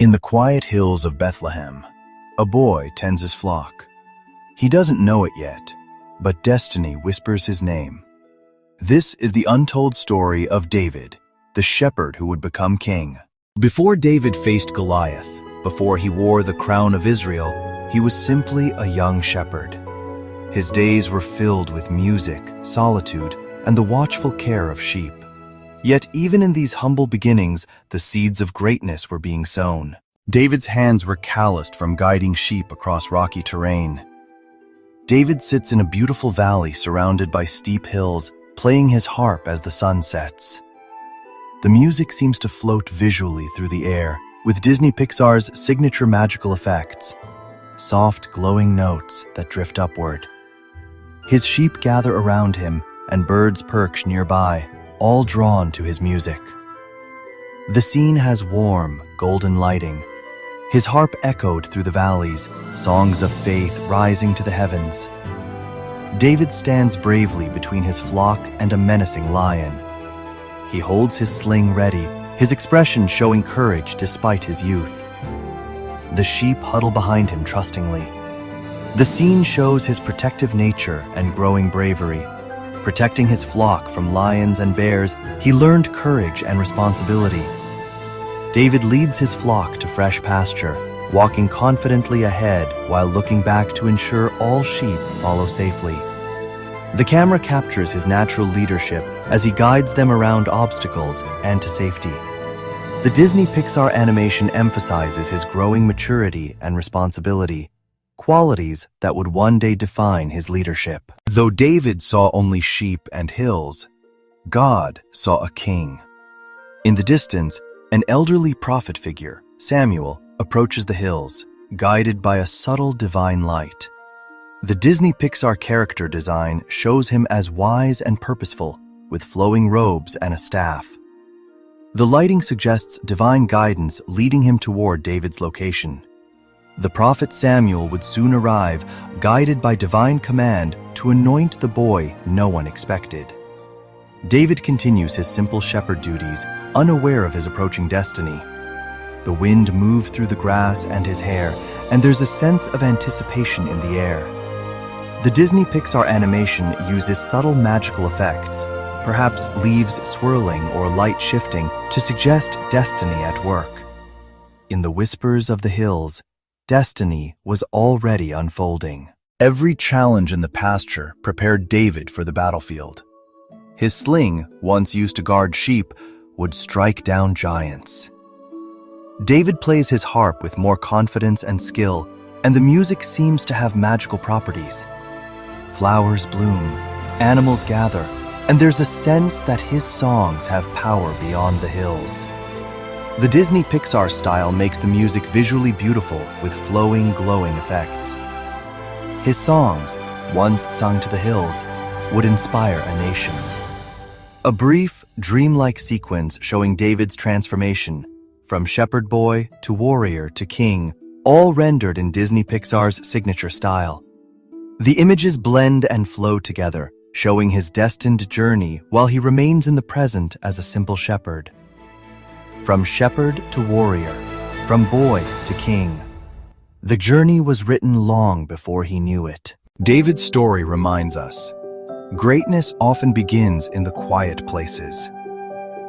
In the quiet hills of Bethlehem, a boy tends his flock. He doesn't know it yet, but destiny whispers his name. This is the untold story of David, the shepherd who would become king. Before David faced Goliath, before he wore the crown of Israel, he was simply a young shepherd. His days were filled with music, solitude, and the watchful care of sheep. Yet even in these humble beginnings, the seeds of greatness were being sown. David's hands were calloused from guiding sheep across rocky terrain. David sits in a beautiful valley surrounded by steep hills, playing his harp as the sun sets. The music seems to float visually through the air, with Disney Pixar's signature magical effects, soft glowing notes that drift upward. His sheep gather around him, and birds perch nearby, all drawn to his music. The scene has warm, golden lighting. His harp echoed through the valleys, songs of faith rising to the heavens. David stands bravely between his flock and a menacing lion. He holds his sling ready, his expression showing courage despite his youth. The sheep huddle behind him trustingly. The scene shows his protective nature and growing bravery. Protecting his flock from lions and bears, he learned courage and responsibility. David leads his flock to fresh pasture, walking confidently ahead while looking back to ensure all sheep follow safely. The camera captures his natural leadership as he guides them around obstacles and to safety. The Disney Pixar animation emphasizes his growing maturity and responsibility, qualities that would one day define his leadership. Though David saw only sheep and hills, God saw a king. In the distance, an elderly prophet figure, Samuel, approaches the hills, guided by a subtle divine light. The Disney Pixar character design shows him as wise and purposeful, with flowing robes and a staff. The lighting suggests divine guidance leading him toward David's location. The prophet Samuel would soon arrive, guided by divine command to anoint the boy no one expected. David continues his simple shepherd duties, unaware of his approaching destiny. The wind moves through the grass and his hair, and there's a sense of anticipation in the air. The Disney Pixar animation uses subtle magical effects, perhaps leaves swirling or light shifting, to suggest destiny at work. In the whispers of the hills, destiny was already unfolding. Every challenge in the pasture prepared David for the battlefield. His sling, once used to guard sheep, would strike down giants. David plays his harp with more confidence and skill, and the music seems to have magical properties. Flowers bloom, animals gather, and there's a sense that his songs have power beyond the hills. The Disney Pixar style makes the music visually beautiful with flowing, glowing effects. His songs, once sung to the hills, would inspire a nation. A brief, dreamlike sequence showing David's transformation, from shepherd boy to warrior to king, all rendered in Disney Pixar's signature style. The images blend and flow together, showing his destined journey while he remains in the present as a simple shepherd. From shepherd to warrior, from boy to king. The journey was written long before he knew it. David's story reminds us, greatness often begins in the quiet places.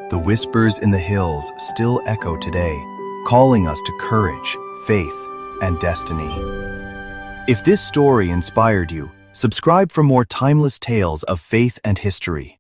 The whispers in the hills still echo today, calling us to courage, faith, and destiny. If this story inspired you, subscribe for more timeless tales of faith and history.